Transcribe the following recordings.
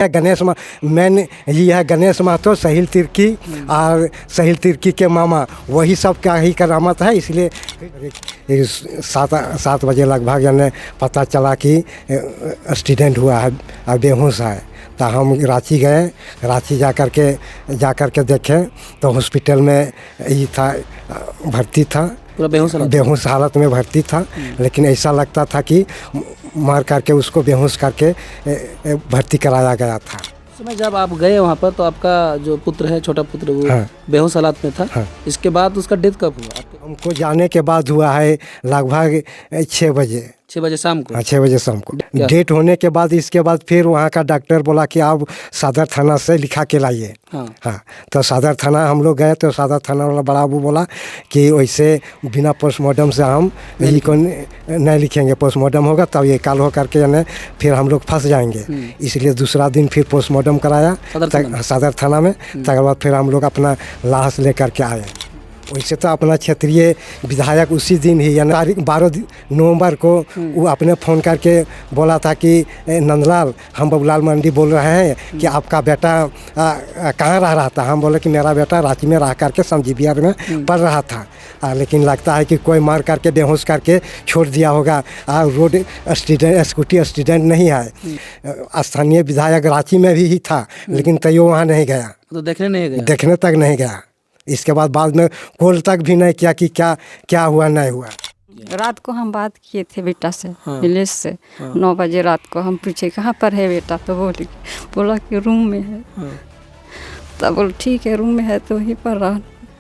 Ganesh man ये है गणेश महतो, साहिल तिर्की और साहिल तिर्की के मामा, वही सब का ही करामत है। इसलिए 7 बजे लगभग यानी पता चला कि एक्सीडेंट हुआ है और बेहोश है। तो हम रांची गए, रांची जा कर के देखें तो हॉस्पिटल में ये था, भर्ती था, पूरा बेहोश हालत में भर्ती था। लेकिन ऐसा लगता था कि मार करके उसको बेहोश करके भर्ती कराया गया था। समय जब आप गए वहाँ पर तो आपका जो पुत्र है, छोटा पुत्र, वो बेहोश हालत में था। इसके बाद उसका डेथ कब हुआ? हमको जाने के बाद हुआ है लगभग 6 बजे 6 बजे शाम को। 6 बजे शाम को डेट होने के बाद इसके बाद फिर वहाँ का डॉक्टर बोला कि आप सदर थाना से लिखा के लाइए। हाँ, तो सदर थाना हम लोग गए तो सदर थाना वाला बड़ा बाबू बोला कि वैसे बिना पोस्टमार्टम से हम यही को नहीं लिखेंगे, पोस्टमार्टम होगा तब ये काल हो करके यानी फिर हम लोग फंस जाएंगे। इसलिए दूसरा दिन फिर पोस्टमार्टम कराया सदर थाना में। तक बाद फिर हम लोग अपना लाश ले करके आए। वैसे तो अपना क्षेत्रीय विधायक उसी दिन ही यानी तारीख 12 नवंबर को वो अपने फ़ोन करके बोला था कि नंदलाल, हम बबूलाल मंडी बोल रहे हैं कि आपका बेटा कहाँ रह रहा था। हम बोले कि मेरा बेटा रांची में रह करके समझी बिहार में पढ़ रहा था। लेकिन लगता है कि कोई मार करके बेहोश करके छोड़ दिया होगा। रोड एक्सीडेंट, स्कूटी एक्सीडेंट नहीं है। स्थानीय विधायक रांची में भी ही था, लेकिन तैयो वहाँ नहीं गया, तो देखने तक नहीं गया। इसके बाद में कॉल तक भी नहीं किया कि क्या हुआ नहीं हुआ। रात को हम बात किए थे बेटा से, विलेज से। 9 बजे रात को हम पूछे कहाँ पर है बेटा, तो बोला कि रूम में है। तब बोल ठीक है, रूम में है तो वहीं पर रहा।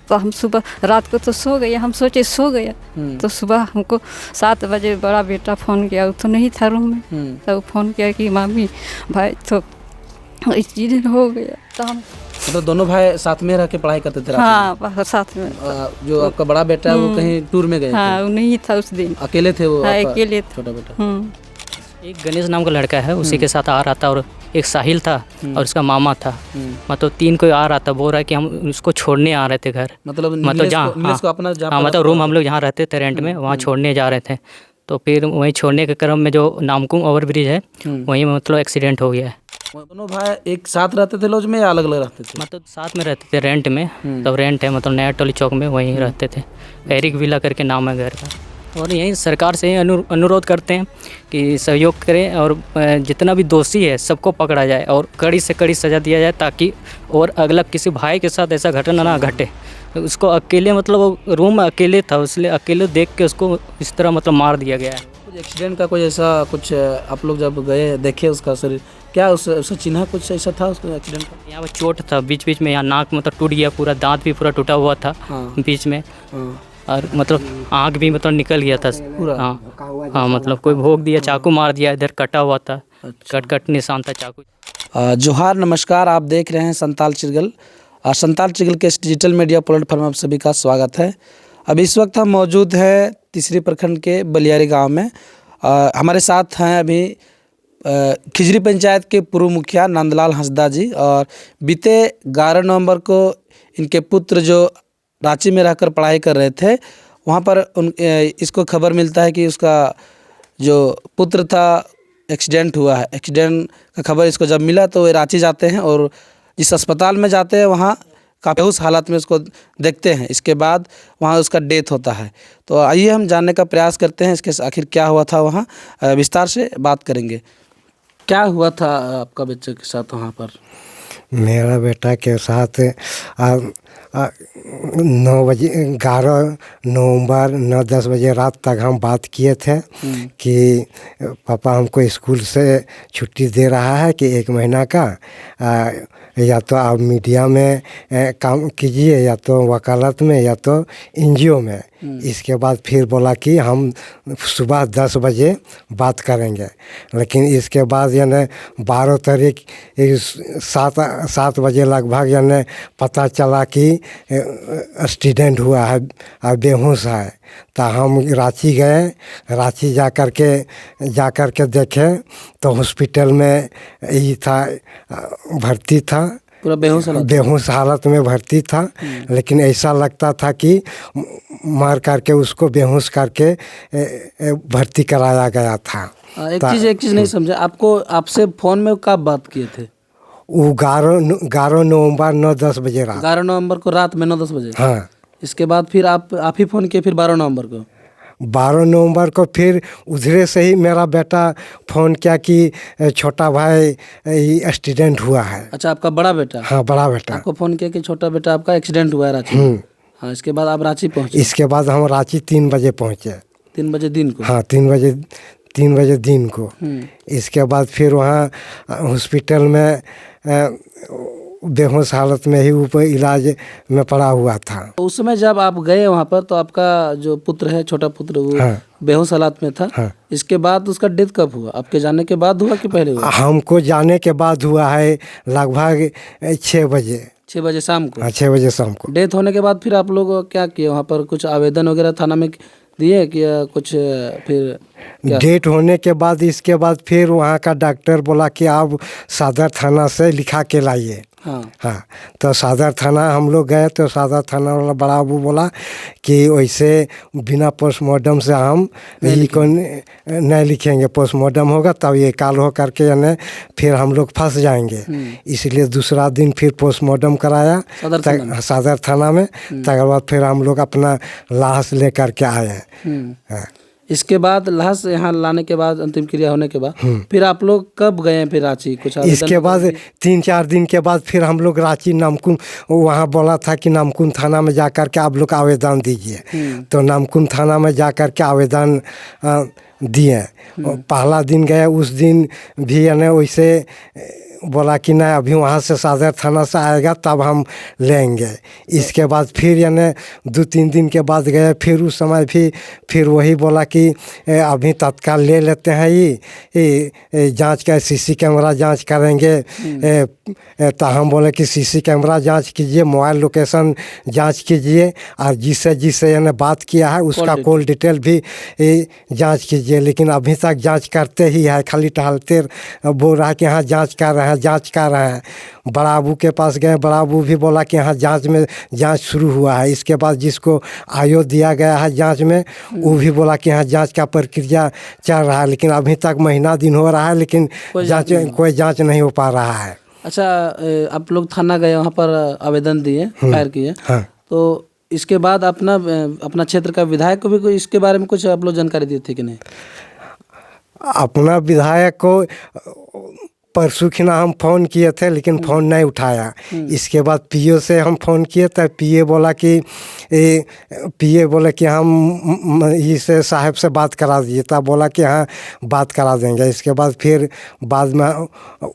तो हम सुबह रात को तो सो गए, हम सोचे सो गया। तो सुबह हमको 7 बजे बड़ा बेटा फ़ोन किया, वो तो नहीं था रूम में। तो फ़ोन किया कि मामी भाई तो एक्सीडेंट हो गया। तो हम तो दोनों भाई साथ में रह के पढ़ाई करते थे? हाँ, साथ में। जो आपका बड़ा बेटा है वो कहीं टूर में गए? हाँ, वो नहीं था उस दिन, अकेले थे वो? अकेले छोटा बेटा। एक गणेश नाम का लड़का है, उसी के साथ आ रहा था, और एक साहिल था और उसका मामा था। मतलब 3 कोई आ रहा था। बोल रहा है कि हम उसको छोड़ने आ रहे थे घर, मतलब जहाँ मतलब रूम हम लोग जहाँ रहते थे रेंट में, वहाँ छोड़ने जा रहे थे। तो फिर वहीं छोड़ने के क्रम में जो नामकुम ओवर ब्रिज है वहीं में मतलब एक्सीडेंट हो गया है। दोनों भाई एक साथ रहते थे लॉज में या अलग अलग रहते थे? मतलब साथ में रहते थे रेंट में। तब रेंट है मतलब नया टोली चौक में, वहीं रहते थे। एरिक विला करके नाम है घर का। और यहीं सरकार से अनुरोध करते हैं कि सहयोग करें और जितना भी दोषी है सबको पकड़ा जाए और कड़ी से कड़ी सज़ा दिया जाए, ताकि और अगला किसी भाई के साथ ऐसा घटना ना घटे। उसको अकेले मतलब रूम में अकेले था, इसलिए अकेले देख के उसको इस तरह मतलब मार दिया गया है। कुछ एक्सीडेंट का कोई ऐसा कुछ आप लोग जब गए देखे उसका शरीर, क्या उसका चिन्ह कुछ ऐसा था उसका एक्सीडेंट का? यहाँ पर चोट था बीच में, यहाँ नाक मतलब टूट गया पूरा, दांत भी पूरा टूटा हुआ था बीच में, और मतलब आँख भी मतलब निकल गया था पूरा। हाँ, मतलब कोई भोग दिया, चाकू मार दिया, इधर कटा हुआ था। कट निशान था चाकू। जोहार, नमस्कार। आप देख रहे हैं संताल चिरगल। संताल चिरगल के इस डिजिटल मीडिया प्लेटफॉर्म में आप सभी का स्वागत है। अभी इस वक्त हम मौजूद हैं तीसरी प्रखंड के बलियारी गांव में। हमारे साथ हैं अभी खिजरी पंचायत के पूर्व मुखिया नंदलाल हंसदा जी। और बीते 11 नवंबर को इनके पुत्र जो रांची में रहकर पढ़ाई कर रहे थे, वहाँ पर इसको खबर मिलता है कि उसका जो पुत्र था एक्सीडेंट हुआ है। एक्सीडेंट का खबर इसको जब मिला तो वे रांची जाते हैं और जिस अस्पताल में जाते हैं वहाँ काफ़ी उस हालत में उसको देखते हैं। इसके बाद वहाँ उसका डेथ होता है। तो आइए हम जानने का प्रयास करते हैं इसके आखिर क्या हुआ था। वहाँ विस्तार से बात करेंगे। क्या हुआ था आपका बच्चे के साथ वहाँ पर? मेरा बेटा के साथ 9 बजे 11 नवंबर 9-10 बजे रात तक हम बात किए थे कि पापा हमको स्कूल से छुट्टी दे रहा है कि 1 महीना का, या तो आप मीडिया में काम कीजिए, या तो वकालत में, या तो एनजीओ में। इसके बाद फिर बोला कि हम सुबह 10 बजे बात करेंगे। लेकिन इसके बाद यानी 12 तारीख 7 बजे लगभग यानी पता चला कि एक्सीडेंट हुआ है और बेहोश है। तो हम रांची गए, रांची जा कर के देखें तो हॉस्पिटल में ये था, भर्ती था, पूरा बेहोश हालत में भर्ती था। लेकिन ऐसा लगता था कि मार करके उसको बेहोश करके भर्ती कराया गया था। एक चीज़ नहीं समझा, आपसे फ़ोन में कब बात किए थे? वो 11 नवंबर 9-10 बजे रात। 11 नवंबर को रात में 9-10 बजे। हाँ, इसके बाद फिर आप ही फ़ोन किए फिर 12 नवंबर को? 12 नवंबर को फिर उधरे से ही मेरा बेटा फ़ोन किया कि छोटा भाई एक्सीडेंट हुआ है। अच्छा, आपका बड़ा बेटा? हाँ, बड़ा बेटा। आपको फ़ोन किया कि छोटा बेटा आपका एक्सीडेंट हुआ है रांची में। हाँ, इसके बाद आप रांची पहुँचे? इसके बाद हम रांची 3 बजे पहुँचे। 3 बजे दिन को? हाँ, 3 बजे दिन को। इसके बाद फिर वहाँ हॉस्पिटल में बेहोश हालत में ही ऊपर इलाज में पड़ा हुआ था। उस समय जब आप गए वहाँ पर तो आपका जो पुत्र है, छोटा पुत्र, वो हाँ। बेहोश हालत में था। हाँ। इसके बाद उसका डेथ कब हुआ? आपके जाने के बाद हुआ कि पहले हुआ? हमको जाने के बाद हुआ है लगभग 6 बजे। 6 बजे शाम को? हाँ, 6 बजे शाम को। डेथ होने के बाद फिर आप लोग क्या किए वहाँ पर? कुछ आवेदन वगैरह थाना में दिए कि कुछ फिर क्या? डेट होने के बाद इसके बाद फिर वहाँ का डॉक्टर बोला कि आप सदर थाना से लिखा के लाइए। हाँ। हाँ, तो सदर थाना हम लोग गए तो सदर थाना वाला बड़ा बाबू बोला कि वैसे बिना पोस्टमार्टम से हम यही को नहीं लिखेंगे, पोस्टमार्टम होगा तब ये काल हो करके यानी फिर हम लोग फंस जाएंगे। इसलिए दूसरा दिन फिर पोस्टमार्टम कराया सदर थाना में। तकर बाद फिर हम लोग अपना लाश ले करके आए। हाँ। इसके बाद लाश यहाँ लाने के बाद, अंतिम क्रिया होने के बाद फिर आप लोग कब गए फिर रांची? कुछ इसके बाद 3-4 दिन के बाद फिर हम लोग रांची नामकुन, वहाँ बोला था कि नामकुन थाना में जा कर के आप लोग आवेदन दीजिए। तो नामकुन थाना में जा कर के आवेदन दिए। पहला दिन गए, उस दिन भी यानी वैसे बोला कि नहीं अभी वहाँ से सदर थाना से आएगा तब हम लेंगे। इसके बाद फिर यानी 2-3 दिन के बाद गए, फिर उस समय भी फिर वही बोला कि अभी तत्काल ले लेते हैं, ये जांच का सीसी कैमरा जांच करेंगे। तो हम बोले कि सीसी कैमरा जांच कीजिए, मोबाइल लोकेशन जांच कीजिए, और जिससे यानी बात किया है उसका कॉल डिटेल भी जांच कीजिए। लेकिन अभी तक जांच करते ही है, खाली टहलते बोल रहा है कि हाँ जांच कर रहे हैं, जांच कर रहे हैं। बड़ा बाबू के पास गए, बड़ा बाबू भी बोला कि हाँ जांच शुरू हुआ है। इसके बाद जिसको आयो दिया गया है जांच में, वो भी बोला कि हाँ जांच का प्रक्रिया चल रहा है, लेकिन अभी तक महीना दिन हो रहा है लेकिन कोई जांच नहीं हो पा रहा है। अच्छा, आप लोग थाना गए, वहाँ पर आवेदन दिए, फायर किए। हाँ। तो इसके बाद अपना क्षेत्र का विधायक को भी कोई इसके बारे में कुछ आप लोग जानकारी दी थी कि नहीं? अपना विधायक को परसों खिना हम फ़ोन किए थे लेकिन फ़ोन नहीं उठाया। इसके बाद पीओ से हम फ़ोन किए तो पीए बोला कि हम इसे साहब से बात करा दीजिए। तब बोला कि हाँ बात करा देंगे। इसके बाद फिर बाद में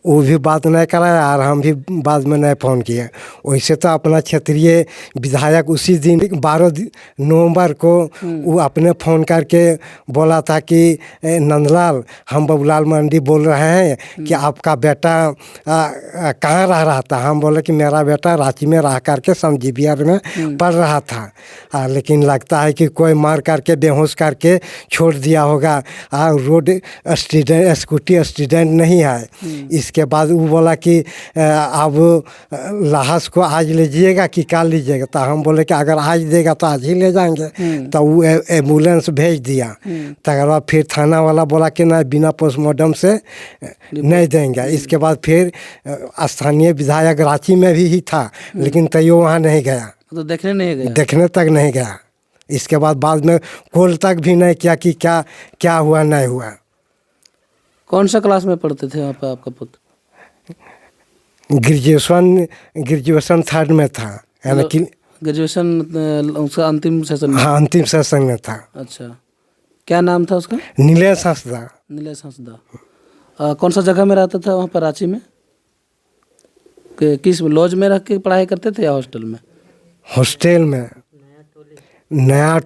वो भी बात नहीं कराया और हम भी बाद में नहीं फ़ोन किए। वैसे तो अपना क्षेत्रीय विधायक उसी दिन 12 नवंबर को वो अपने फ़ोन करके बोला था कि नंदलाल, हम बबूलाल मंडी बोल रहे हैं कि आपका बेटा कहाँ रह रहा था। हम बोले कि मेरा बेटा रांची में रह करके समझी बिहार में पढ़ रहा था, लेकिन लगता है कि कोई मार करके बेहोश करके छोड़ दिया होगा। रोड स्कूटी एक्सीडेंट नहीं है। इसके बाद वो बोला कि अब लाश को आज लीजिएगा कि कल लीजिएगा। तो हम बोले कि अगर आज देगा तो आज ही ले जाएंगे। तो वो एम्बुलेंस भेज दिया। तकर बाद फिर थाना वाला बोला कि नहीं बिना पोस्टमार्टम से नहीं देंगे। इसके बाद फिर स्थानीय विधायक रांची में भी ही था लेकिन तैयो वहाँ नहीं गया, तो देखने नहीं गया, देखने तक नहीं गया। इसके बाद में कॉल तक भी नहीं किया कि क्या हुआ नहीं हुआ। कौन सा क्लास में पढ़ते थे वहाँ पर आपका पुत्र? ग्रेजुएशन 3rd में था, यानी कि ग्रेजुएशन उसका अंतिम सेशन में? हाँ, अंतिम सेशन में था। अच्छा, क्या नाम था उसका? नीलेश हंसदा। नीलेश हंसदा। कौन सा जगह में रहता था वहाँ पर रांची में? किस लॉज में रह के पढ़ाई करते थे या हॉस्टल में? हॉस्टल में, नया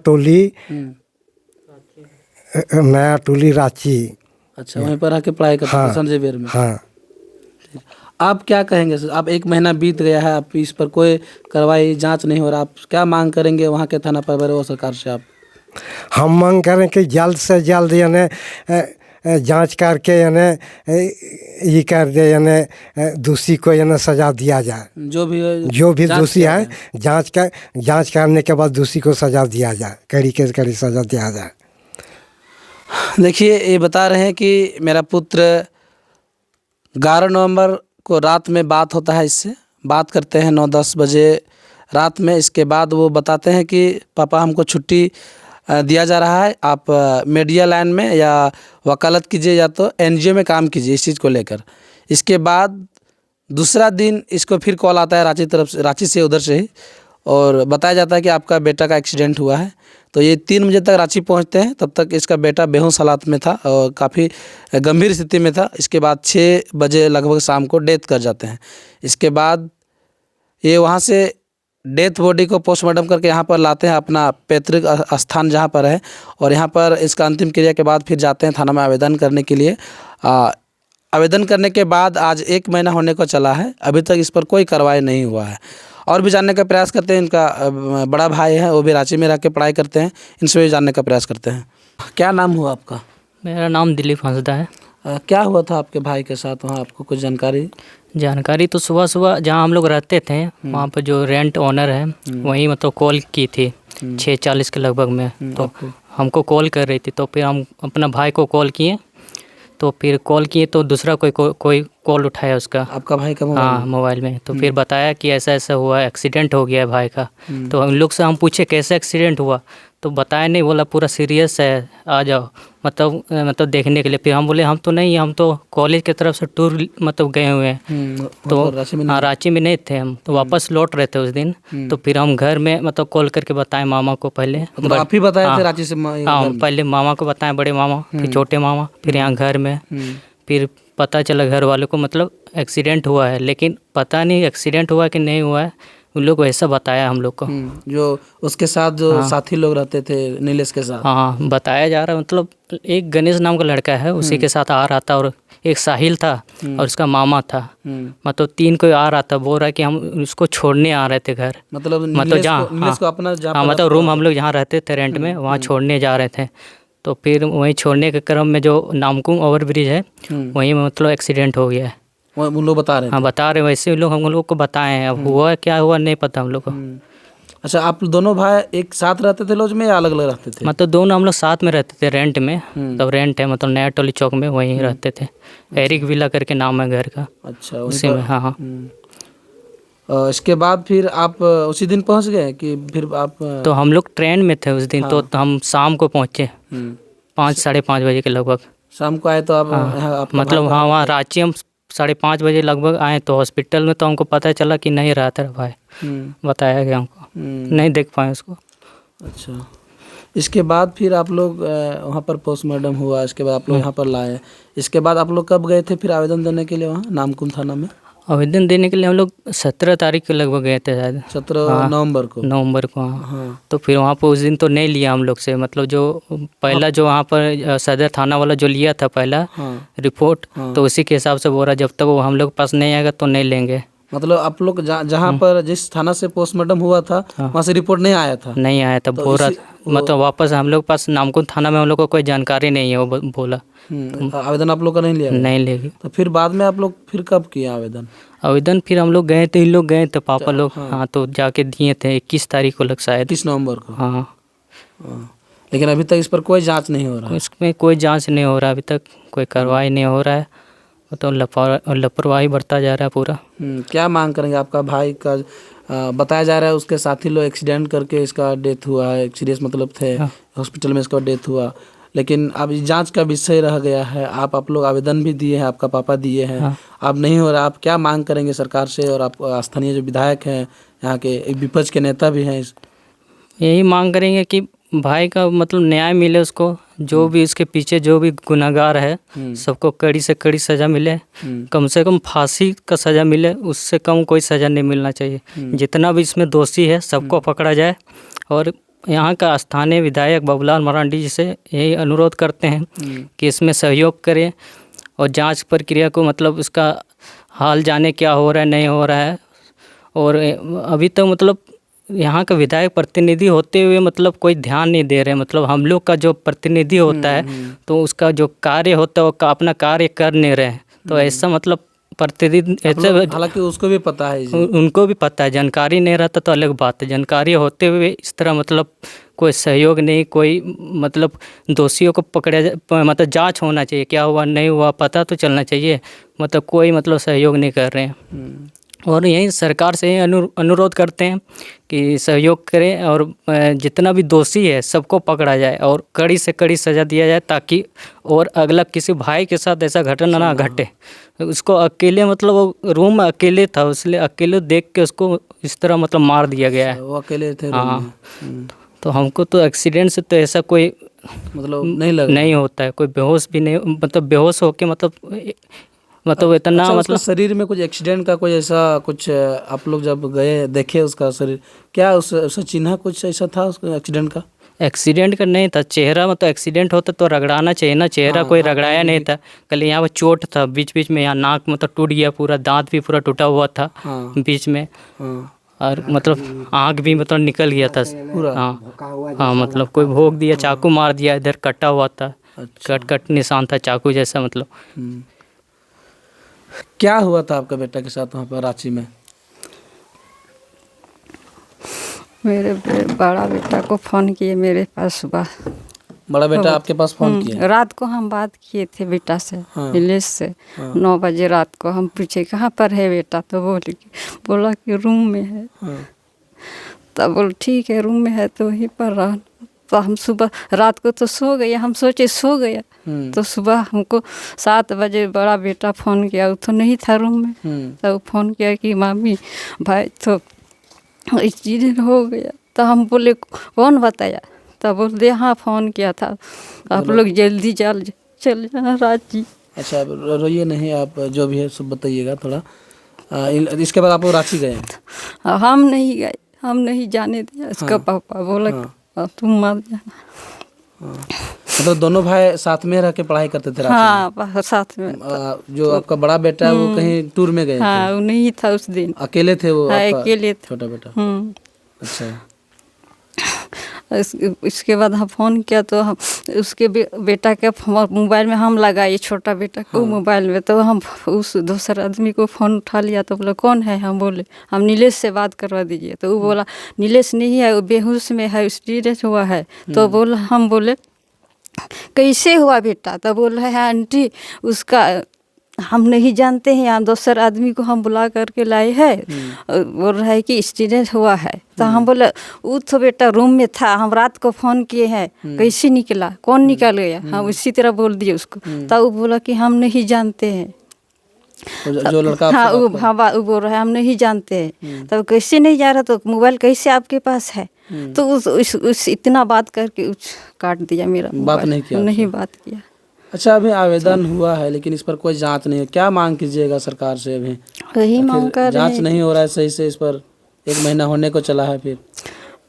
टोली रांची। अच्छा, वहीं पर रह के पढ़ाई करते थे संजय बिहार में? हाँ। आप क्या कहेंगे सर? आप 1 महीना बीत गया है, आप इस पर कोई कार्रवाई जांच नहीं हो रहा, आप क्या मांग करेंगे वहाँ के थाना प्रभारी और सरकार से? आप हम मांग करें कि जल्द से जल्द यानी जांच करके यानी ये कर दे, यानी दोषी को यानी सज़ा दिया जाए। जो भी दोषी है जांच करने के बाद दोषी को सज़ा दिया जाए, कड़ी सज़ा दिया जाए। देखिए, ये बता रहे हैं कि मेरा पुत्र 11 नवंबर को रात में बात होता है, इससे बात करते हैं 9-10 बजे रात में। इसके बाद वो बताते हैं कि पापा हमको छुट्टी दिया जा रहा है, आप मीडिया लाइन में या वकालत कीजिए या तो एनजीओ में काम कीजिए इस चीज़ को लेकर। इसके बाद दूसरा दिन इसको फिर कॉल आता है रांची से उधर से ही, और बताया जाता है कि आपका बेटा का एक्सीडेंट हुआ है। तो ये 3 बजे तक रांची पहुंचते हैं, तब तक इसका बेटा बेहोश हालात में था और काफ़ी गंभीर स्थिति में था। इसके बाद 6 बजे लगभग शाम को डेथ कर जाते हैं। इसके बाद ये वहाँ से डेथ बॉडी को पोस्टमार्टम करके यहाँ पर लाते हैं अपना पैतृक स्थान जहाँ पर है, और यहाँ पर इसका अंतिम क्रिया के बाद फिर जाते हैं थाना में आवेदन करने के लिए। आवेदन करने के बाद आज 1 महीना होने को चला है, अभी तक इस पर कोई कार्रवाई नहीं हुआ है। और भी जानने का प्रयास करते हैं, इनका बड़ा भाई है वो भी रांची में रह के पढ़ाई करते हैं, इनसे भी जानने का प्रयास करते हैं। क्या नाम हुआ आपका? मेरा नाम दिलीप हंसदा है। क्या हुआ था आपके भाई के साथ वहाँ, आपको कुछ जानकारी? तो सुबह सुबह जहाँ हम लोग रहते थे वहाँ पर जो रेंट ओनर है वहीं मतलब कॉल की थी 6:40 के लगभग में। तो हमको कॉल कर रही थी, तो फिर हम अपना भाई को कॉल किए, तो फिर कॉल किए तो दूसरा कोई कॉल उठाया उसका, आपका भाई का मोबाइल में। तो फिर बताया कि ऐसा ऐसा हुआ, एक्सीडेंट हो गया है भाई का। तो हम लोग से हम पूछे कैसे एक्सीडेंट हुआ, तो बताया नहीं, बोला पूरा सीरियस है, आ जाओ मतलब देखने के लिए। फिर हम बोले हम तो नहीं, हम तो कॉलेज की तरफ से टूर मतलब गए हुए हैं, तो रांची में नहीं थे हम, तो वापस लौट रहे थे उस दिन। तो फिर हम घर में मतलब कॉल करके बताएं मामा को पहले। आप ही बताए थे रांची से? हाँ, पहले मामा को बताएं, बड़े मामा, फिर छोटे मामा, फिर यहाँ घर में। फिर पता चला घर वालों को मतलब एक्सीडेंट हुआ है, लेकिन पता नहीं एक्सीडेंट हुआ कि नहीं हुआ है, उन लोग वैसा बताया हम लोग को। जो उसके साथ जो साथी लोग रहते थे नीलेश के साथ, हाँ बताया जा रहा है, मतलब एक गणेश नाम का लड़का है उसी के साथ आ रहा था, और एक साहिल था और उसका मामा था, मतलब 3 कोई आ रहा था। बोल रहा है कि हम उसको छोड़ने आ रहे थे घर, मतलब जहाँ मतलब रूम हम लोग जहाँ रहते थे रेंट में, वहाँ छोड़ने जा रहे थे। तो फिर वहीं छोड़ने के क्रम में जो नामकुम ओवर ब्रिज है वहीं में मतलब एक्सीडेंट हो गया है। उन लोग बता रहे हैं? हाँ बता रहे, वैसे लोग हम लोग को बताए हैं, अब हुआ क्या हुआ नहीं पता हम लोग को। अच्छा, आप दोनों भाई एक साथ रहते थे लॉज में या अलग अलग रहते थे? मतलब दोनों हम लोग साथ में रहते थे रेंट में, तब रेंट है मतलब नया टोली चौक में, वहीं रहते थे। एरिक विला करके नाम है घर का। अच्छा, उसी में। हाँ। इसके बाद फिर आप उसी दिन पहुंच गए कि फिर आप? तो हम लोग ट्रेन में थे उस दिन। तो हम शाम को पहुँचे 5-5:30 बजे के लगभग शाम को आए। तो आप मतलब हाँ वहाँ रांची हम 5:30 बजे लगभग आए। तो हॉस्पिटल में तो हमको पता चला कि नहीं रहा था भाई, बताया गया हमको, नहीं देख पाए उसको। अच्छा, इसके बाद फिर आप लोग वहाँ पर पोस्टमार्टम हुआ, इसके बाद आप लोग यहाँ पर लाए। इसके बाद आप लोग कब गए थे फिर आवेदन देने के लिए वहाँ नामकुम थाना में? आवेदन देने के लिए हम लोग 17 तारीख के लगभग गए थे शायद, 17 नवंबर को। हाँ। तो फिर वहाँ पर उस दिन तो नहीं लिया हम लोग से, मतलब जो पहला जो वहाँ पर सदर थाना वाला जो लिया था पहला रिपोर्ट, तो उसी के हिसाब से बोल रहा जब तक वो हम लोग पास नहीं आएगा तो नहीं लेंगे। मतलब आप लोग जहाँ पर जिस थाना से पोस्टमार्टम हुआ था वहाँ से रिपोर्ट नहीं आया था? नहीं आया था, बोल रहा मतलब वापस हम लोग पास नामकुम थाना में हम लोग को कोई जानकारी नहीं है, वो बोला। आवेदन आप लोग का नहीं लिया? नहीं लेगी। तो फिर बाद में आप लोग फिर कब किए आवेदन? फिर हम लोग गए थे, इन लोग गए थे पापा लोग। हाँ तो जाके दिए थे 21 तारीख को लग शायद, 21 नवंबर को। हाँ। लेकिन अभी तक इस पर कोई जांच नहीं हो रहा? इसमें कोई जांच नहीं हो रहा, अभी तक कोई कार्रवाई नहीं हो रहा है, तो लापरवाही बढ़ता जा रहा है पूरा। क्या मांग करेंगे? आपका भाई का बताया जा रहा है उसके साथी लोग एक्सीडेंट करके इसका डेथ हुआ है, सीरियस मतलब थे, हॉस्पिटल में इसका डेथ हुआ, लेकिन अब जांच का विषय रह गया है। आप लोग आवेदन भी दिए हैं, आपका पापा दिए हैं, अब नहीं हो रहा। आप क्या मांग करेंगे सरकार से? और आप स्थानीय जो विधायक हैं, यहाँ के विपक्ष के नेता भी हैं, यही मांग करेंगे कि भाई का मतलब न्याय मिले उसको, जो भी इसके पीछे जो भी गुनहगार है सबको कड़ी से कड़ी सज़ा मिले, कम से कम फांसी का सज़ा मिले, उससे कम कोई सज़ा नहीं मिलना चाहिए। जितना भी इसमें दोषी है सबको पकड़ा जाए। और यहाँ का स्थानीय विधायक बाबूलाल मरांडी जी से यही अनुरोध करते हैं कि इसमें सहयोग करें और जांच प्रक्रिया को मतलब उसका हाल जाने क्या हो रहा है नहीं हो रहा है। और अभी तो मतलब यहाँ का विधायक प्रतिनिधि होते हुए मतलब कोई ध्यान नहीं दे रहे, मतलब हम लोग का जो प्रतिनिधि होता है तो उसका जो कार्य होता है वो अपना कार्य कर नहीं रहे। तो ऐसा मतलब प्रतिदिन ऐसे हालांकि उसको भी पता है उनको भी पता है, जानकारी नहीं रहता तो अलग बात है। जानकारी होते हुए इस तरह मतलब कोई सहयोग नहीं, कोई मतलब दोषियों को मतलब जांच होना चाहिए, क्या हुआ नहीं हुआ पता तो चलना चाहिए, मतलब कोई मतलब सहयोग नहीं कर रहे हैं। और यही सरकार से अनुरोध करते हैं कि सहयोग करें और जितना भी दोषी है सबको पकड़ा जाए और कड़ी से कड़ी सज़ा दिया जाए, ताकि और अगला किसी भाई के साथ ऐसा घटना ना घटे। उसको अकेले मतलब वो रूम में अकेले था, इसलिए अकेले देख के उसको इस तरह मतलब मार दिया गया है। वो अकेले थे हाँ, तो हमको तो एक्सीडेंट से तो ऐसा कोई मतलब नहीं होता है, कोई बेहोश भी नहीं, मतलब बेहोश होके मतलब इतना अच्छा, मतलब उसका शरीर में कुछ एक्सीडेंट का कोई ऐसा कुछ आप लोग जब गए देखे उसका शरीर, क्या उसका चिन्ह कुछ ऐसा था उसका एक्सीडेंट का नहीं था चेहरा, मतलब एक्सीडेंट होता तो रगड़ाना चाहिए ना, चेहरा कोई रगड़ाया नहीं था। कल यहाँ पर चोट था बीच बीच में, यहाँ नाक मतलब टूट गया पूरा, दांत भी पूरा टूटा हुआ था बीच में, और मतलब आँख भी मतलब निकल गया था पूरा। हाँ मतलब कोई भोग दिया, चाकू मार दिया, इधर कटा हुआ था, कट निशान था चाकू जैसा मतलब। क्या हुआ था आपका बेटा के साथ वहाँ पर रांची में? मेरे बड़ा बेटा को फ़ोन किए मेरे पास सुबह। बड़ा बेटा आपके पास फ़ोन किया? रात को हम बात किए थे बेटा से, विलेज से। 9 बजे रात को हम पूछे कहाँ पर है बेटा, तो बोला कि रूम में है। तब बोल ठीक है रूम में है तो वहीं पर रह। तो हम सुबह रात को तो सो गए, हम सोचे सो गया। तो सुबह हमको 7 बजे बड़ा बेटा फ़ोन किया, वो तो नहीं था रूम में। तो फ़ोन किया कि मामी भाई तो एक्सीडेंट हो गया। तो हम बोले कौन बताया? तब बोलते हाँ फ़ोन किया था, आप लोग जल्दी चल जाना रांची। अच्छा रोइए नहीं, आप जो भी है सब बताइएगा थोड़ा। इसके बाद आप लोग रांची गए? हम नहीं गए, हम नहीं जाने दिया। इसका पापा बोला तुम मत जाना। मतलब दोनों भाई साथ में रह के पढ़ाई करते थे रांची में? हाँ साथ में। जो आपका बड़ा बेटा है वो कहीं टूर में गए थे? हाँ वो नहीं था उस दिन, अकेले थे वो? अकेले थे छोटा बेटा। अच्छा। इसके बाद हम फ़ोन किया तो हम उसके बेटा के मोबाइल में हम लगाए, छोटा बेटा को मोबाइल में। तो हम उस दूसरे आदमी को फ़ोन उठा लिया तो बोला कौन है? हम बोले हम नीलेश से बात करवा दीजिए। तो वो बोला नीलेश नहीं है, वो बेहोश में है, एक्सीडेंट हुआ है। तो हम बोले कैसे हुआ बेटा? तो बोल रहा है आंटी उसका हम नहीं जानते हैं, यहाँ दूसरे आदमी को हम बुला करके लाए हैं, बोल रहा है कि एक्सीडेंट हुआ है। तो हम बोले वो तो बेटा रूम में था, हम रात को फ़ोन किए हैं, कैसे निकला, कौन निकल गया? हम इसी तरह बोल दिए उसको। तो वो बोला कि हम नहीं जानते हैं। जो लड़का हाँ वो बोल रहा है हम नहीं जानते हैं। तब कैसे नहीं जा रहा? तो मोबाइल कैसे आपके पास है? तो उस इतना बात करके काट दिया मेरा। बात नहीं किया? नहीं बात किया। अच्छा अभी आवेदन हुआ है लेकिन इस पर कोई जांच नहीं है, क्या मांग कीजिएगा सरकार से? अभी वही मांग कर रहे हैं, जांच नहीं हो रहा है सही से, इस पर 1 महीना होने को चला है, फिर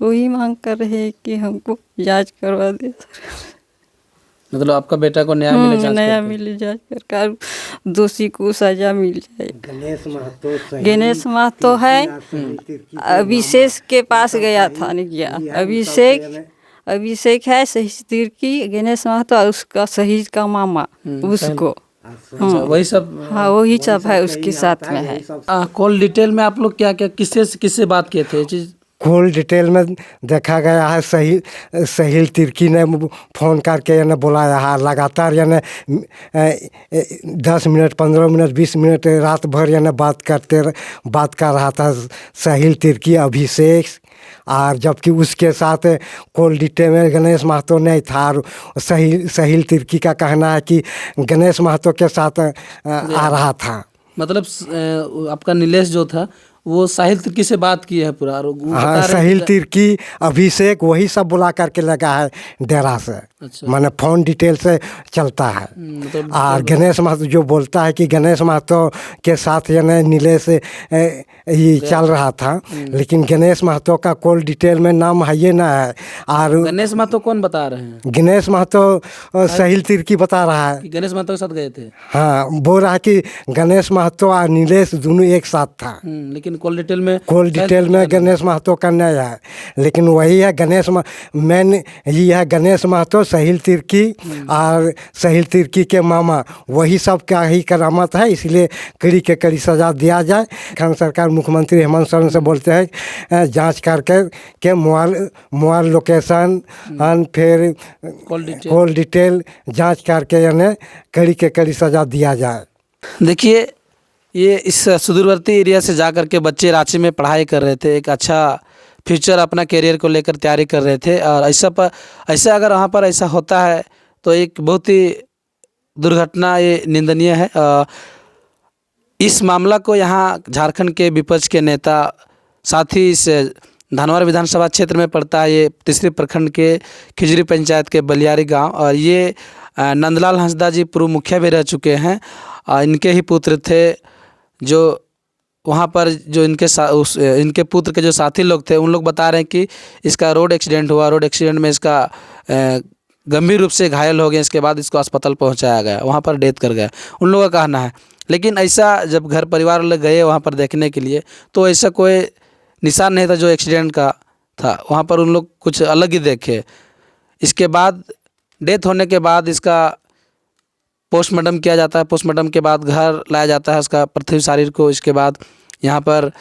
वही मांग कर रहे हैं कि हमको जांच करवा दे। मतलब आपका बेटा को न्याय मिले, जांच कर दोषी को सजा मिल जाए। गणेश महतो है, अभिषेक के पास गया था नहीं गया, अभिषेक है शहीद तिर्की, गणेश महतो उसका शहीद का मामा उसको। वही सब? हाँ वही सब है उसके साथ में है। कॉल डिटेल में आप लोग क्या क्या किससे बात किए थे? चीज़ कॉल डिटेल में देखा गया है, सहील तिर्की ने फ़ोन करके यानी बुलाया है लगातार, यानी 10 मिनट 15 मिनट 20 मिनट रात भर यानी बात कर रहा था सहील तिर्की अभिषेक। और जबकि उसके साथ कॉल डिटेल में गणेश महतो नहीं था। और सहील तिर्की का कहना है कि गणेश महतो के साथ आ रहा था। मतलब आपका नीलेश जो था वो साहिल तिर्की से बात की है पूरा? हाँ साहिल तिर्की अभिषेक वही सब बुला करके लगा है डेरा से। अच्छा। माने फ़ोन डिटेल से चलता है। और गणेश महतो जो बोलता है कि गणेश महतो के साथ यानी नीलेश ये चल रहा था, लेकिन गणेश महतो का कॉल डिटेल में नाम है ये ना है। और गणेश महतो कौन बता रहे हैं? गणेश महतो साहिल तिर्की बता रहा है। गणेश महतो के साथ गए थे? हाँ बोल रहा है कि गणेश महतो और नीलेश दोनों एक साथ था। लेकिन कॉल डिटेल में गणेश महतो का नहीं है, लेकिन वही है गणेश मेन ये है गणेश महतो सहील तिर्की और सहील तिर्की के मामा वही सब का ही करामत है, इसलिए कड़ी के कड़ी सज़ा दिया जाए। खान सरकार मुख्यमंत्री हेमंत सोरेन से बोलते हैं जांच करके के मोबाइल लोकेशन और फिर कॉल डिटेल जांच करके यानी कड़ी के कड़ी सज़ा दिया जाए। देखिए, ये इस सुदूरवर्ती एरिया से जा कर के बच्चे रांची में पढ़ाई कर रहे थे, एक अच्छा फ्यूचर अपना करियर को लेकर तैयारी कर रहे थे, और ऐसा अगर वहाँ पर ऐसा होता है तो एक बहुत ही दुर्घटना, ये निंदनीय है। इस मामला को यहाँ झारखंड के विपक्ष के नेता, साथ ही इस धनवार विधानसभा क्षेत्र में पड़ता है ये तीसरी प्रखंड के खिजरी पंचायत के बलियारी गांव, और ये नंदलाल हंसदा जी पूर्व मुखिया भी रह चुके हैं। इनके ही पुत्र थे जो वहाँ पर जो इनके पुत्र के जो साथी लोग थे, उन लोग बता रहे हैं कि इसका रोड एक्सीडेंट हुआ, रोड एक्सीडेंट में इसका गंभीर रूप से घायल हो गया, इसके बाद इसको अस्पताल पहुँचाया गया, वहाँ पर डेथ कर गया, उन लोगों का कहना है। लेकिन ऐसा जब घर परिवार वाले गए वहाँ पर देखने के लिए तो ऐसा कोई निशान नहीं था जो एक्सीडेंट का था, वहाँ पर उन लोग कुछ अलग ही देखे। इसके बाद डेथ होने के बाद इसका पोस्टमार्टम किया जाता है, पोस्टमार्टम के बाद घर लाया जाता है उसका पार्थिव शरीर को। इसके बाद यहाँ पर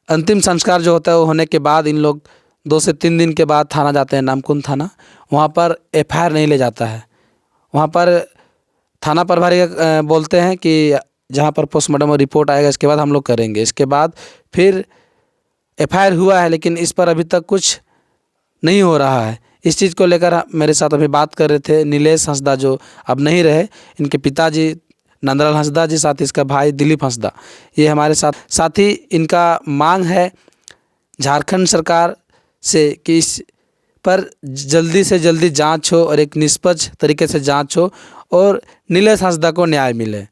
अंतिम संस्कार जो होता है वो होने के बाद इन लोग 2 से 3 दिन के बाद थाना जाते हैं, नामकुंड थाना। वहाँ पर FIR नहीं ले जाता है, वहाँ पर थाना प्रभारी बोलते हैं कि जहाँ पर पोस्टमार्टम और रिपोर्ट आएगा इसके बाद हम लोग करेंगे। इसके बाद फिर FIR हुआ है, लेकिन इस पर अभी तक कुछ नहीं हो रहा है। इस चीज़ को लेकर मेरे साथ अभी बात कर रहे थे नीलेश हंसदा, जो अब नहीं रहे, इनके पिताजी नंदलाल हंसदा जी, साथ ही इसका भाई दिलीप हंसदा, ये हमारे साथ ही इनका मांग है झारखंड सरकार से कि इस पर जल्दी से जल्दी जांच हो और एक निष्पक्ष तरीके से जांच हो और नीलेश हंसदा को न्याय मिले।